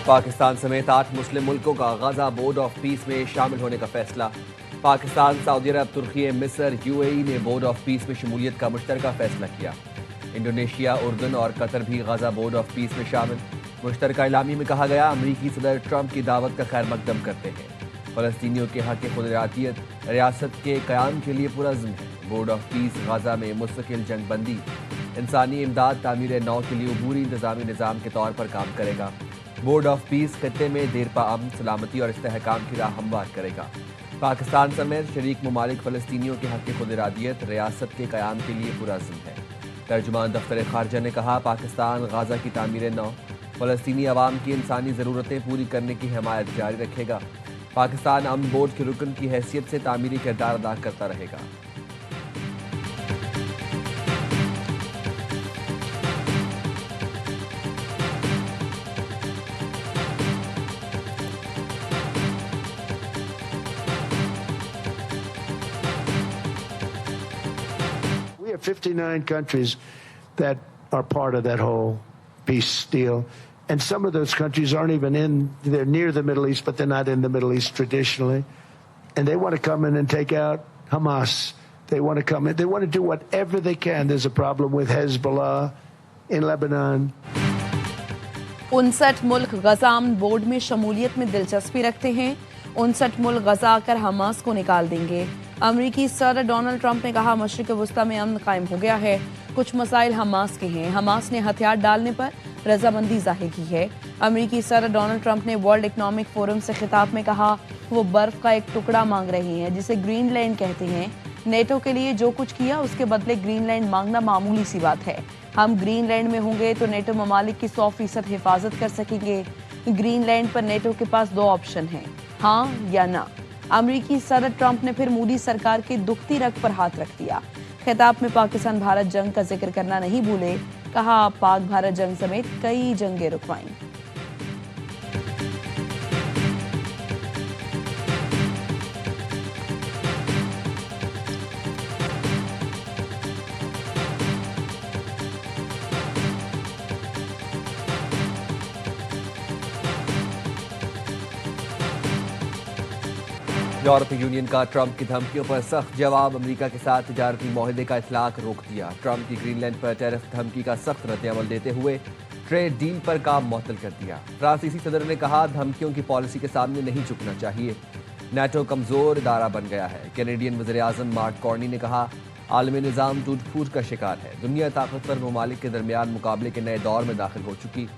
पाकिस्तान समेत 8 मुस्लिम मुल्कों का गजा बोर्ड ऑफ पीस में शामिल होने का फैसला। पाकिस्तान, सऊदी अरब, तुर्की, मिस्र, यूएई ने बोर्ड ऑफ पीस में शमूलियत का मुश्तरका फैसला किया। इंडोनेशिया, उर्दन और कतर भी गजा बोर्ड ऑफ पीस में शामिल। मुश्तरका इलामी में कहा गया, अमरीकी सदर ट्रंप की दावत का खैर मकदम करते हैं। फ़लस्तीनियों के हक़ खुदरातियत रियासत के क़याम के लिए पुरज़्म है। बोर्ड ऑफ पीस गजा में मुस्तकिल जंगबंदी, इंसानी इमदाद, तामीर नौ के लिए अबूरी इंतज़ामी निज़ाम के तौर पर काम करेगा। बोर्ड ऑफ पीस खत्ते में देरपा अमन, सलामती और इस्तेहकाम की राह हमवार करेगा। पाकिस्तान समेत शरीक ममालिक फ़लस्तीनियों के हक़ खुदरातियत रियासत के क़याम के लिए पुरज़्म है। तर्जुमान दफ्तर ख़ारजा ने कहा, पाकिस्तान गजा की तामीर नौ, फ़लस्तीनी अवाम की इंसानी ज़रूरतें पूरी करने की हिमायत जारी रखेगा। पाकिस्तान अमन बोर्ड के रुकन की हैसियत से तामीरी किरदार अदा करता रहेगा। We have 59 countries that are part of that whole peace deal. And some of those countries aren't even they're near the Middle East, but they're not in the Middle East traditionally. And they want to come in and take out Hamas. They want to come in. They want to do whatever they can. There's a problem with Hezbollah in Lebanon. 59 मुल्क गजा अमन board में शमूलियत में दिलचस्पी रखते हैं। 59 मुल्क गजा आकर Hamas को निकाल देंगे। अमरीकी सदर डोनाल्ड ट्रंप ने कहा, मशरिक वस्ता में अमन कायम हो गया है। कुछ मसाइल हमास के हैं। हमास ने हथियार डालने पर रजामंदी जाहिर की है। अमरीकी सदर डोनाल्ड ट्रंप ने वर्ल्ड इकोनॉमिक फोरम से खिताब में कहा, वो बर्फ का एक टुकड़ा मांग रहे हैं जिसे ग्रीनलैंड कहते हैं। नेटो के लिए जो कुछ किया उसके बदले ग्रीनलैंड मांगना मामूली सी बात है। हम ग्रीनलैंड में होंगे तो नेटो ममालिक की 100% हिफाजत कर सकेंगे। ग्रीनलैंड पर नेटो के पास 2 ऑप्शन हैं, हाँ या ना। अमरीकी सदर ट्रंप ने फिर मोदी सरकार के दुखती रग पर हाथ रख दिया। खिताब में पाकिस्तान भारत जंग का जिक्र करना नहीं भूले। कहा, पाक भारत जंग समेत कई जंगें रुकवाईं। यूरोपीय यूनियन का ट्रंप की धमकियों पर सख्त जवाब। अमेरिका के साथ तिजारती माहदे का इतलाक रोक दिया। ट्रंप की ग्रीनलैंड पर टैरिफ धमकी का सख्त रद्द-ए-अमल देते हुए ट्रेड डील पर काम मुअत्तल कर दिया। फ्रांसीसी सदर ने कहा, धमकियों की पॉलिसी के सामने नहीं झुकना चाहिए। नेटो कमजोर इदारा बन गया है। कैनेडियन वज़ीर-ए-आज़म मार्क कार्नी ने कहा, आलमी निज़ाम टूट-फूट का शिकार है। दुनिया ताकतवर ममालिक के दरमियान मुकाबले के नए दौर में दाखिल हो चुकी।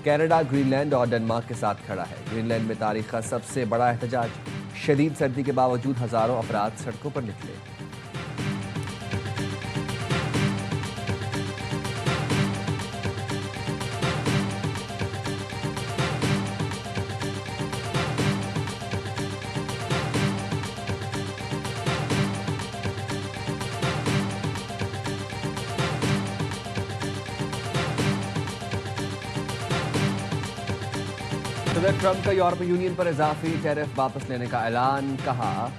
कनाडा, ग्रीनलैंड और डेनमार्क के साथ खड़ा है। ग्रीनलैंड में तारीख का सबसे बड़ा एहतजाज। शदीद सर्दी के बावजूद हजारों अफराद सड़कों पर निकले। सदर ट्रंप का यूरोपीय यूनियन पर इजाफी टैरिफ वापस लेने का ऐलान। कहा,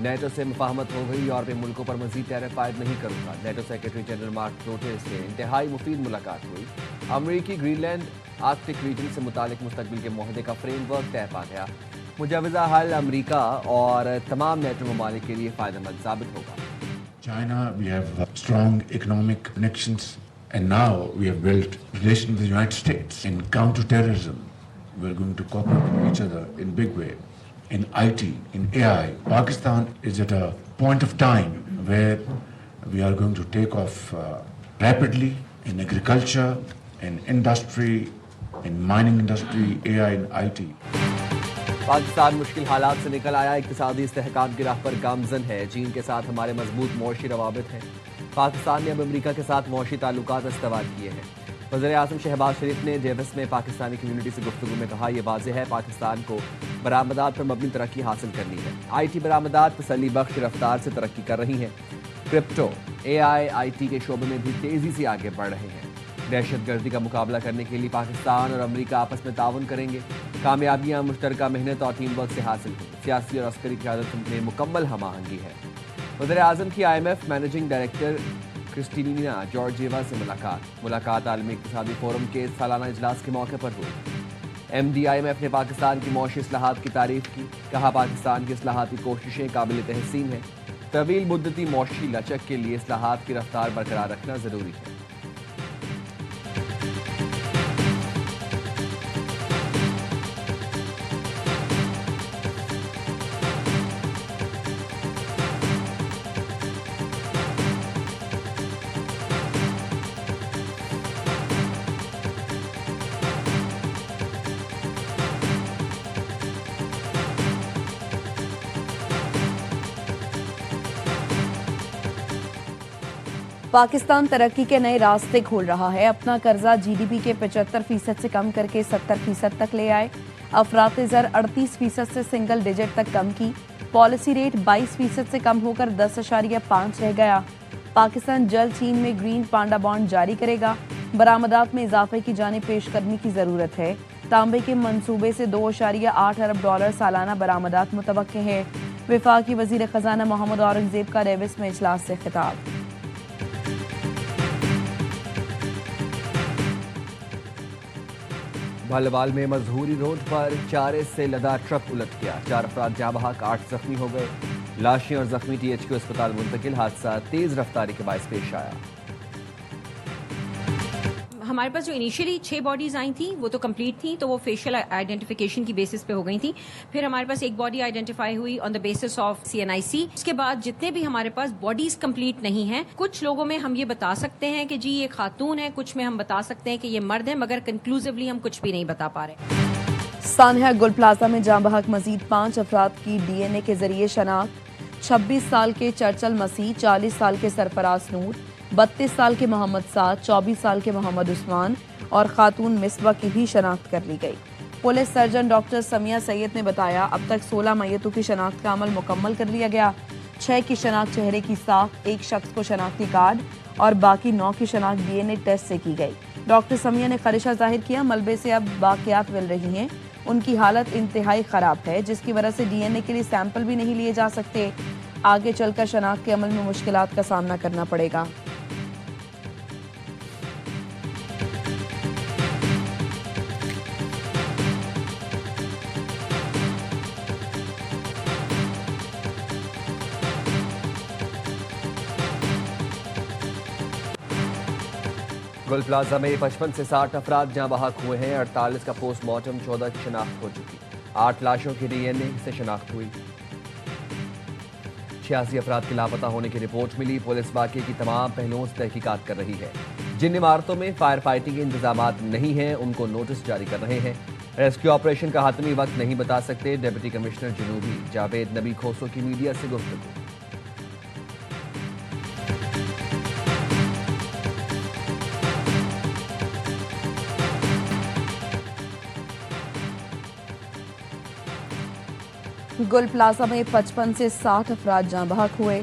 नेटो से मुफाहमत हो गई, यूरोपीय मुल्कों पर मजीद टैरिफ आयद नहीं करूंगा। नेटो सेक्रेटरी जनरल मार्क रूटे से इंतहाई मुफीद मुलाकात हुई। अमरीकी ग्रीनलैंड आर्कटिक रीजन से मुतालिक मुस्तकबिल के मुआहदे का फ्रेमवर्क तय पा गया। मुजवजा हल अमरीका और तमाम नेटो ममालिक के लिए फायदेमंद साबित होगा। China, we have strong economic connections, and now we have built relations with the United States in counter-terrorism. We're going to cooperate with each other in big way, in IT, in AI. Pakistan is at a point of time where we are going to take off rapidly in agriculture, in industry, in mining industry, AI and IT. Pakistan मुश्किल हालात से निकल आया, इक्तिसादी इस्तेहकाम की राह पर गामजन है। चीन के साथ हमारे मजबूत मौशी रवाबित हैं। पाकिस्तान ने अब अमरीका के साथ मौशी ताल्लुकात इस्तवार किए हैं। वज़ीर-ए-आज़म शहबाज शरीफ ने डेविस में पाकिस्तानी कम्युनिटी से गुफ्तगू में कहा, यह वाज़ेह है पाकिस्तान को बरामदात पर मबनी तरक्की हासिल करनी है। IT बरामदात तसल्ली बख्श रफ्तार से तरक्की कर रही हैं। क्रिप्टो, AI, IT के शोबे में भी तेज़ी से आगे बढ़ रहे हैं। दहशत गर्दी का मुकाबला करने के लिए पाकिस्तान और अमरीका आपस में ताउन करेंगे। कामयाबियाँ मुश्तरका मेहनत और टीम वर्क से हासिल हुई। सियासी और अस्करी क़यादत में मुकम्मल हमआहंगी है। वज़ीर-ए-आज़म की IMF managing director Kristina Georgieva से मुलाकात आलमी इक़्तिसादी फोरम के सालाना इजलास के मौके पर हुई। MD-IMF ने पाकिस्तान की मौशी इस्लाहात की तारीफ की। कहा पाकिस्तान की इस्लाहाती कोशिशें काबिल तहसीन हैं। तवील मुद्दती मौशी लचक के लिए इस्लाहात की रफ्तार बरकरार रखना जरूरी है। पाकिस्तान तरक्की के नए रास्ते खोल रहा है। अपना कर्जा GDP के 75% से कम करके 70% तक ले आए। अफरात ज़र 38% से सिंगल डिजिट तक कम की। पॉलिसी रेट 22% से कम होकर 10.5 रह गया। पाकिस्तान जल्द चीन में ग्रीन पांडा बॉन्ड जारी करेगा। बरामदात में इजाफे की जानिब पेशकदमी की जरूरत है। तांबे के मंसूबे से $2.8 अरब सालाना बरामदात मुतवक्के है। वफाकी वजीर खजाना मोहम्मद औरंगजेब का डेविस में इजलास से खिताब। भलवाल में मजहूरी रोड पर चारे से लदा ट्रक उलट गया। 4 अफराद जाँ बहक, 8 जख्मी हो गए। लाशें और जख्मी THQ अस्पताल मुंतकिल। हादसा तेज रफ्तारी के बायस पेश आया। हमारे पास जो इनिशियली 6 बॉडीज आई थी वो तो कंप्लीट थी, तो वो फेशियल आइडेंटिफिकेशन की बेसिस पे हो गई थी। फिर हमारे पास एक बॉडी आइडेंटिफाई हुई on the basis of CNIC। उसके बाद जितने भी हमारे पास बॉडीज कंप्लीट नहीं हैं, कुछ लोगों में हम ये बता सकते हैं कि जी ये खातून है, कुछ में हम बता सकते हैं कि ये मर्द है, मगर कंक्लूसिवली हम कुछ भी नहीं बता पा रहे। सानिया गुल प्लाजा में जाँ बहक मजीद 5 अफराद की DNA के जरिए शनाख्त। 26 साल के चर्चल मसीह, 40 साल के सरफराज नूर, 32 साल के मोहम्मद साद, 24 साल के मोहम्मद उस्मान और खातून मिसबा की भी शनाख्त कर ली गई। Police surgeon doctor Samiya Syed ने बताया अब तक 16 मैयतों की शनाख्त का अमल मुकम्मल कर लिया गया। 6 की शनाख्त चेहरे की साख, 1 शख्स को शनाख्ती कार्ड और बाकी 9 की शनाख्त DNA टेस्ट से की गई। डॉक्टर समिया ने खदशा जाहिर किया मलबे से अब बाकियात मिल रही हैं। उनकी हालत इंतहाई ख़राब है, जिसकी वजह से DNA के लिए सैंपल भी नहीं लिए जा सकते। आगे चलकर शनाख्त के अमल में मुश्किलात का सामना करना पड़ेगा। गुल प्लाजा में 55 से 60 अफराद जाँ बहक हुए हैं। 48 का पोस्टमार्टम, 14 की शनाख्त हो चुकी। 8 लाशों की DNA से शनाख्त हुई। 86 अफराद के लापता होने की रिपोर्ट मिली। पुलिस वाक़े की तमाम पहलुओं से तहकीकात कर रही है। जिन इमारतों में फायर फाइटिंग के इंतजामात नहीं हैं उनको नोटिस जारी कर रहे हैं। रेस्क्यू ऑपरेशन का हातमी वक्त नहीं बता सकते। डिप्टी कमिश्नर जनूबी जावेद नबी खोसो की मीडिया से गुफ्तगू। गुल प्लाजा में 55 से 60 अफराद जाँ बहक हुए।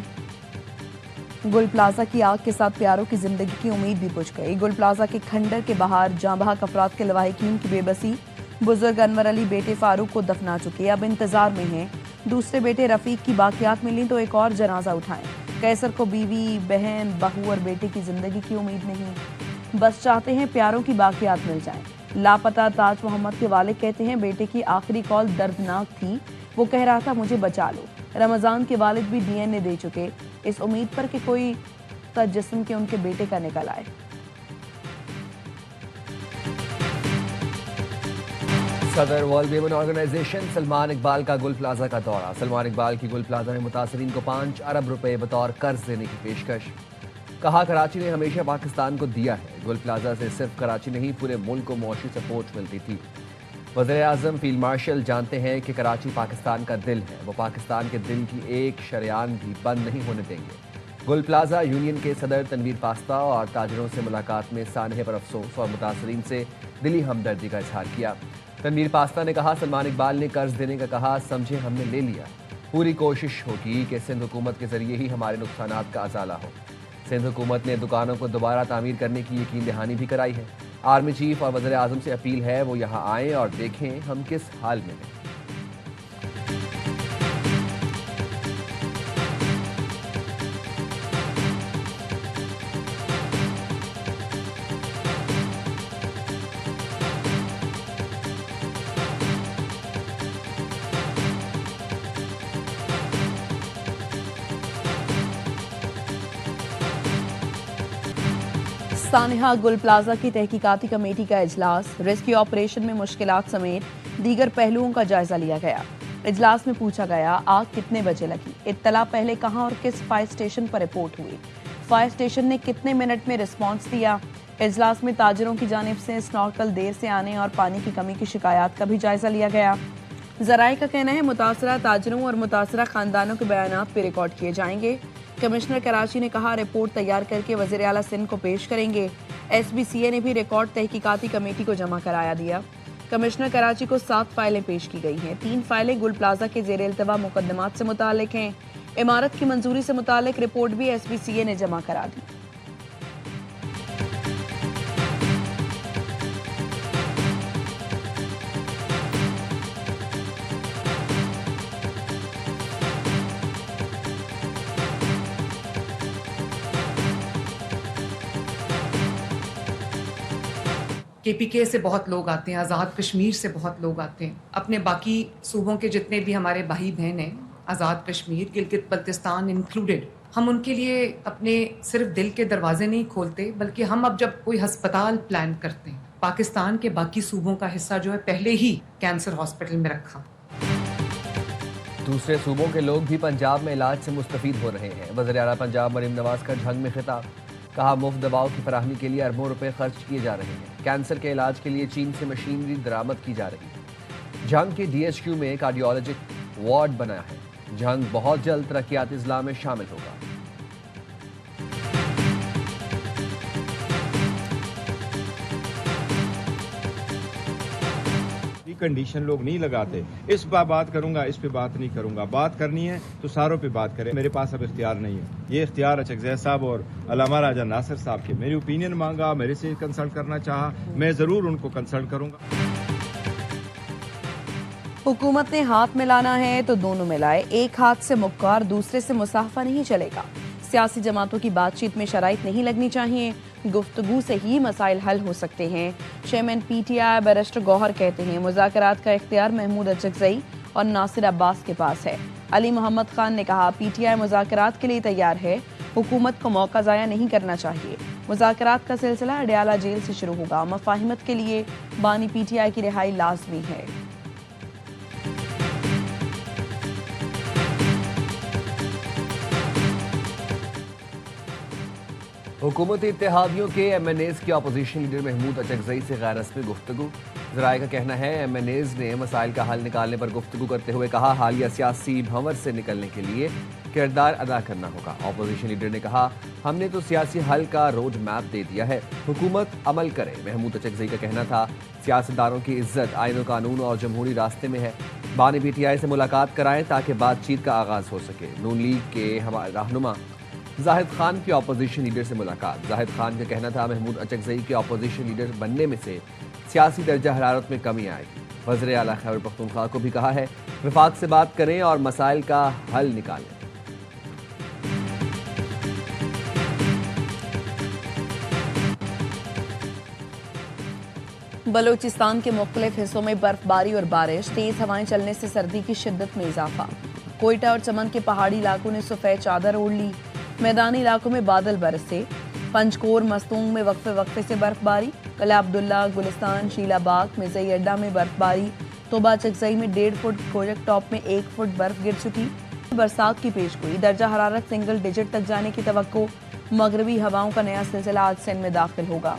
गुल प्लाजा की आग के साथ प्यारों की जिंदगी की उम्मीद भी बुझ गई। गुल प्लाजा के खंडर के बाहर जाँ बहक अफराद के लवाहिकीन की बेबसी। बुजुर्ग अनवर अली बेटे फारूक को दफना चुके, अब इंतजार में हैं। दूसरे बेटे रफीक की बाकियात मिली तो एक और जनाजा उठाएं। कैसर को बीवी, बहन, बहू और बेटे की जिंदगी की उम्मीद नहीं, बस चाहते हैं प्यारों की बाकियात मिल जाएं। लापता ताज मोहम्मद के वालिद कहते हैं बेटे की आखिरी कॉल दर्दनाक थी। वो कह रहा था मुझे बचा लो। रमजान के वालिद भी DNA दे चुके, इस उम्मीद पर कि कोई जिस्म के उनके बेटे का निकल आए। सदर world women organisation Salman Iqbal का गुल प्लाजा का दौरा। सलमान इकबाल की गुल प्लाजा में मुतासरीन को 5 अरब रुपए बतौर कर्ज देने की पेशकश। कहा कराची ने हमेशा पाकिस्तान को दिया है। गुल प्लाजा से सिर्फ कराची नहीं पूरे मुल्क को मौशी सपोर्ट मिलती थी। वज़ीर आज़म फील्ड मार्शल जानते हैं कि कराची पाकिस्तान का दिल है। वो पाकिस्तान के दिल की एक शरेआन भी बंद नहीं होने देंगे। गुल प्लाजा यूनियन के सदर तनवीर पास्ता और ताजरों से मुलाकात में सानहे पर अफसोस और मुतासरीन से दिली हमदर्दी का इजहार किया। तनवीर पास्ता ने कहा सलमान इकबाल ने कर्ज देने का कहा, समझे हमने ले लिया। पूरी कोशिश होगी कि सिंध हुकूमत के जरिए ही हमारे नुकसानात का अजाला हो। सिंध हुकूमत ने दुकानों को दोबारा तामीर करने की यकीन दहानी भी कराई है। आर्मी चीफ और वज़ीर आज़म से अपील है वो यहाँ आएँ और देखें हम किस हाल में हैं। सानिहा गुल प्लाजा की तहकीकाती कमेटी का इजलास, रेस्क्यू ऑपरेशन में मुश्किलात समेत दीगर पहलुओं का जायजा लिया गया। इजलास में पूछा गया, आग कितने बजे लगी, इत्तला पहले कहां और किस फायर स्टेशन पर रिपोर्ट हुई, फायर स्टेशन ने कितने मिनट में रिस्पांस दिया। इजलास में ताजिरों की जानिब से स्नॉर्कल देर से आने और पानी की कमी की शिकायत का भी जायजा लिया गया। जराए का कहना है मुतासरा ताजिरों और मुतासरा खानदानों के बयानात पे रिकॉर्ड किए जाएंगे। कमिश्नर कराची ने कहा, रिपोर्ट तैयार करके वज़ीर आला सिंध को पेश करेंगे। SBCA ने भी रिकॉर्ड तहकीकाती कमेटी को जमा कराया दिया। कमिश्नर कराची को 7 फाइलें पेश की गई हैं। 3 फाइलें गुल प्लाजा के ज़ेर इल्तवा मुकदमात से मुतालिक हैं। इमारत की मंजूरी से मुतालिक रिपोर्ट भी SBCA ने जमा करा दी। KPK से बहुत लोग आते हैं, आज़ाद कश्मीर से बहुत लोग आते हैं, अपने बाकी सूबों के जितने भी हमारे भाई बहन हैं, आज़ाद कश्मीर, गिलगित बल्तिस्तान इंक्लूडेड, हम उनके लिए अपने सिर्फ दिल के दरवाजे नहीं खोलते, बल्कि हम अब जब कोई हस्पताल प्लान करते हैं, पाकिस्तान के बाकी सूबों का हिस्सा जो है पहले ही कैंसर हॉस्पिटल में रखा। दूसरे सूबों के लोग भी पंजाब में इलाज से मुस्तफीद हो रहे हैं। वज़ीर आला पंजाब मरीम नवाज का झंग में खिताब, कहा मुफ्त दवाओं की फराहमी के लिए अरबों रुपए खर्च किए जा रहे हैं। कैंसर के इलाज के लिए चीन से मशीनरी दरामद की जा रही है। झंग के DHQ में कार्डियोलॉजिक वार्ड बना है। झंग बहुत जल्द तरक्याती इजलास में शामिल होगा। कंडीशन लोग नहीं लगाते। इस पर बात करूंगा, इस पे बात नहीं करूंगा। बात करनी है तो सारों पे बात करें। मेरे पास अब इख्तियार नहीं है। ये इख्तियार चकज़ई साहब और अल्लामा राजा नासिर साहब के, मेरी ओपिनियन मांगा, मेरे से कंसल्ट करना चाहा, मैं जरूर उनको कंसल्ट करूंगा। हुकूमत ने हाथ मिलाना है तो दोनों मिलाए, एक हाथ से मुक्कार दूसरे से मुसाफा नहीं चलेगा। सियासी जमातों की बातचीत में शराइत नहीं लगनी चाहिए, गुफ्तगू से ही मसाइल हल हो सकते हैं। चेयरमैन PTI बैरिस्टर गौहर कहते हैं, मुज़ाकरात का इख्तियार महमूद अचकज़ई और नासिर अब्बास के पास है। अली मोहम्मद खान ने कहा, PTI मुज़ाकरात के लिए तैयार है, हुकूमत को मौका ज़ाया नहीं करना चाहिए। मुज़ाकरात का सिलसिला अडयाला जेल से शुरू होगा। मफाहिमत के लिए बानी PTI की रिहाई लाजमी है। हुकूमती इत्तेहादियों के MNAs की अपोजिशन लीडर महमूद अचकज़ई से गैर रस्मी गुफ्तगू। ज़राए का कहना है, MNAs ने मसाइल का हल निकालने पर गुफ्तगू करते हुए कहा, हालिया सियासी भंवर से निकलने के लिए किरदार अदा करना होगा। अपोजिशन लीडर ने कहा, हमने तो सियासी हल का रोड मैप दे दिया है, हुकूमत अमल करे। महमूद अचकज़ई का कहना था, सियासतदानों की इज्जत आईन कानून और जमहूरी रास्ते में है। बानी PTI से मुलाकात कराएं ताकि बातचीत का आगाज हो सके। नून लीग के हमारे रहनुमा जाहिद खान की अपोजिशन लीडर से मुलाकात। जाहिद खान का कहना था, महमूद अचकज़ई के अपोजिशन लीडर बनने में से सियासी दर्जा हरारत में कमी आएगी। वज़ीर आला खैबर पख्तूनख्वा को भी कहा है, विफाक से बात करें और मसाइल का हल निकालें। बलूचिस्तान के मुख्तलिफ हिस्सों में बर्फबारी और बारिश, तेज हवाएं चलने से सर्दी की शिद्दत में इजाफा। कोयटा और चमन के पहाड़ी इलाकों ने सफ़ेद चादर ओढ़ ली। मैदानी इलाकों में बादल बरसे। पंचकोर मस्तूंग में वक्फे वक्फे से बर्फबारी। कला अब्दुल्ला, गुलिस्तान, शीलाबाग में जई अड्डा में बर्फबारी। तोबा चकजई में 1.5 फुट, कोजक टॉप में 1 फुट बर्फ गिर चुकी। बरसात की पेशगोई, दर्जा हरारत सिंगल डिजिट तक जाने की तवक्को। मगरबी हवाओं का नया सिलसिला आज सिंध में दाखिल होगा।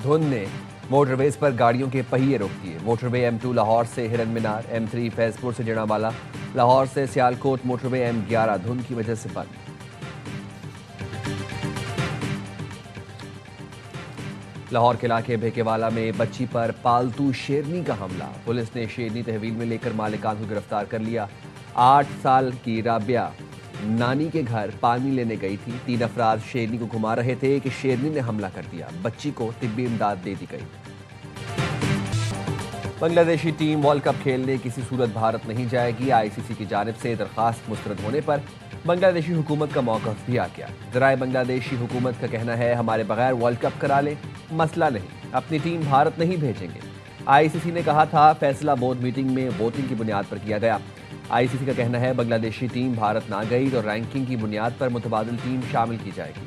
धुंध ने मोटरवेज पर गाड़ियों के पहिए रोक दिए। मोटरवे M2 लाहौर से हिरन मीनार, M3 फैजपुर से जनावाला, लाहौर से सियालकोट मोटरवे M11 धुंध की वजह से बंद। लाहौर के इलाके भेकेवाला में बच्ची पर पालतू शेरनी का हमला। पुलिस ने शेरनी तहवील में लेकर मालिकान को गिरफ्तार कर लिया। 8 साल की राबिया नानी के घर पानी लेने गई थी। 3 अफराद शेरनी को घुमा रहे थे कि शेरनी ने हमला कर दिया। बच्ची को तिब्बी इमदाद दे दी गई। बांग्लादेशी टीम वर्ल्ड कप खेलने किसी सूरत भारत नहीं जाएगी। ICC की जानिब से दरखास्त मुस्तरद होने पर बांग्लादेशी हुकूमत का मौक़िफ़ भी आ गया। ज़राए बांग्लादेशी हुकूमत का कहना है, हमारे बगैर वर्ल्ड कप करा लें, मसला नहीं, अपनी टीम भारत नहीं भेजेंगे। आईसीसी ने कहा था फैसला बोर्ड मीटिंग में वोटिंग की बुनियाद पर किया गया। आईसीसी का कहना है बांग्लादेशी टीम भारत ना गई तो रैंकिंग की बुनियाद पर मुतबादिल टीम शामिल की जाएगी।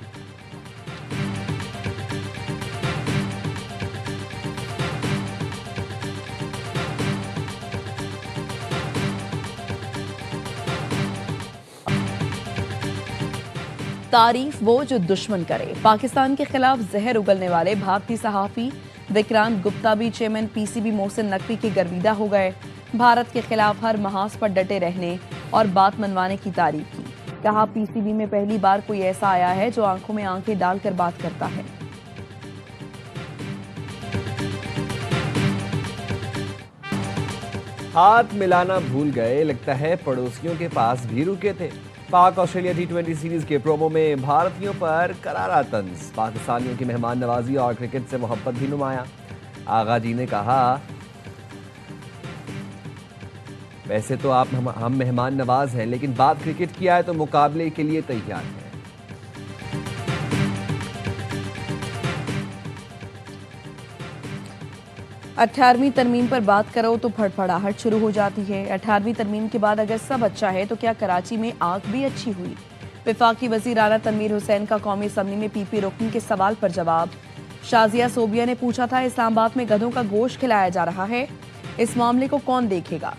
तारीफ वो जो दुश्मन करे। पाकिस्तान के खिलाफ जहर उगलने वाले भारतीय सहाफी विक्रांत गुप्ता भी चेयरमैन पीसीबी मोहसिन नकवी के गर्विदा हो गए। भारत के खिलाफ हर महाज पर डटे रहने और बात मनवाने की तारीफ की। कहा पीसीबी में पहली बार कोई ऐसा आया है जो आंखों में आंखें डालकर बात करता है। हाथ मिलाना भूल गए, लगता है पड़ोसियों के पास भी रुके थे। पाक ऑस्ट्रेलिया T20 सीरीज के प्रोमो में भारतीयों पर करारा तंज, पाकिस्तानियों की मेहमान नवाजी और क्रिकेट से मोहब्बत भी नुमाया। आगा जी ने कहा वैसे तो आप हम मेहमान नवाज हैं, लेकिन बात क्रिकेट की आए तो मुकाबले के लिए तैयार हैं। 18वीं तरमीम पर बात करो तो फड़फड़ाहट शुरू हो जाती है। 18वीं तरमीम के बाद अगर सब अच्छा है तो क्या कराची में आग भी अच्छी हुई? वफाकी वजीर राना तनवीर हुसैन का कौमी असम्बली में पीपी रुकन के सवाल पर जवाब। शाजिया सोबिया ने पूछा था इस्लामाबाद में गधों का गोश्त खिलाया जा रहा है, इस मामले को कौन देखेगा?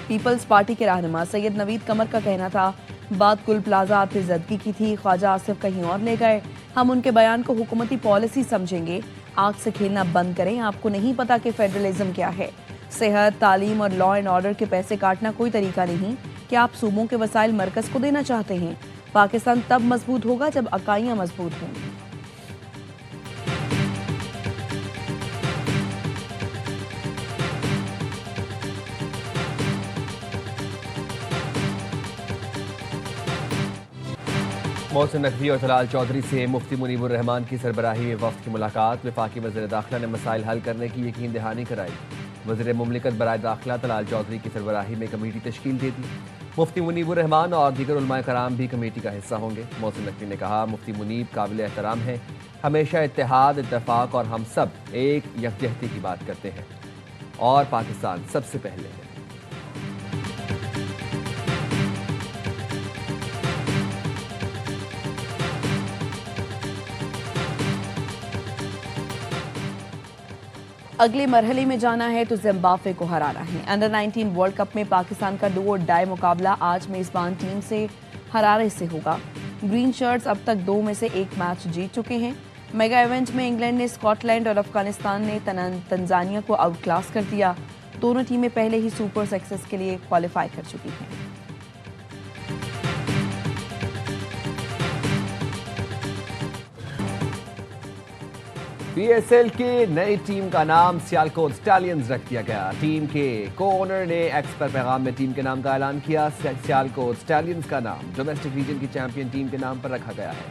पीपल्स पार्टी के रहनुमा सैयद नवीद कमर का कहना था बात गुल प्लाजा आतिशदगी की थी, ख्वाजा आसिफ कहीं और ले गए। हम उनके बयान को हुकूमती पॉलिसी समझेंगे। आग से खेलना बंद करें, आपको नहीं पता कि फेडरलिज्म क्या है। सेहत, तालीम और लॉ एंड ऑर्डर के पैसे काटना कोई तरीका नहीं कि आप सूबों के वसाइल मरकज को देना चाहते हैं। पाकिस्तान तब मजबूत होगा जब इकाइयां मजबूत होंगी। मोहसिन नकवी और तलाल चौधरी से मुफ्ती मुनीबुर रहमान की सरबराही में वफ्द की मुलाकात। वफाकी वज़ीर दाखिला ने मसाइल हल करने की यकीन दहानी कराई। वज़ीर मुमलिकत बराए दाखिला तलाल चौधरी की सरबराही में कमेटी तश्कील दे दी। मुफ्ती मुनीबुर रहमान और दीगर उलमाए कराम भी कमेटी का हिस्सा होंगे। मोहसिन नकवी ने कहा मुफ्ती मुनीब काबिल एहतराम है, हमेशा इत्तेहाद, इत्तेफाक और हम सब एक यकजहती की बात करते हैं और पाकिस्तान सबसे पहले है। अगले मरहले में जाना है तो जिम्बाब्वे को हराना है। अंडर 19 वर्ल्ड कप में पाकिस्तान का डू और डाई मुकाबला आज मेजबान टीम से हरारे से होगा। ग्रीन शर्ट्स अब तक 2 में से 1 मैच जीत चुके हैं। मेगा इवेंट में इंग्लैंड ने स्कॉटलैंड और अफगानिस्तान ने तंजानिया को आउट क्लास कर दिया। दोनों टीमें पहले ही सुपर सिक्स के लिए क्वालिफाई कर चुकी हैं। PSL की नई टीम का नाम सियालकोट स्टैलियंस रख दिया गया। टीम के को-ओनर ने एक्स पर पैगाम में टीम के नाम का ऐलान किया। सियालकोट स्टैलियंस का नाम डोमेस्टिक रीजन की चैंपियन टीम के नाम पर रखा गया है।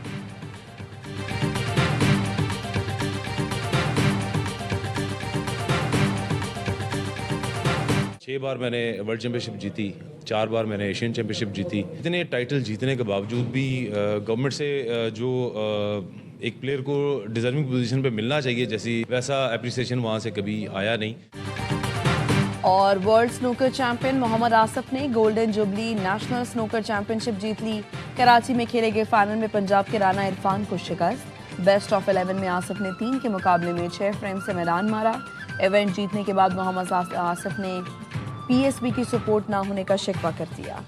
छह बार मैंने वर्ल्ड चैंपियनशिप जीती, 4 बार मैंने एशियन चैंपियनशिप जीती। इतने टाइटल जीतने के बावजूद भी गवर्नमेंट से जो एक प्लेयर को डिजर्विंग पोजीशन पे मिलना चाहिए जैसी, वैसा एप्रिसिएशन वहाँ से कभी आया नहीं। और world snooker champion Mohammad Asif ने golden jubilee national snooker championship जीत ली। कराची में खेले गए फाइनल में पंजाब के राना इरफान को शिकस्त। बेस्ट ऑफ 11 में आसिफ ने 3 के मुकाबले में 6 फ्रेम से मैदान मारा। इवेंट जीतने के बाद मोहम्मद आसिफ ने PSB की सपोर्ट ना होने का शिकवा कर दिया।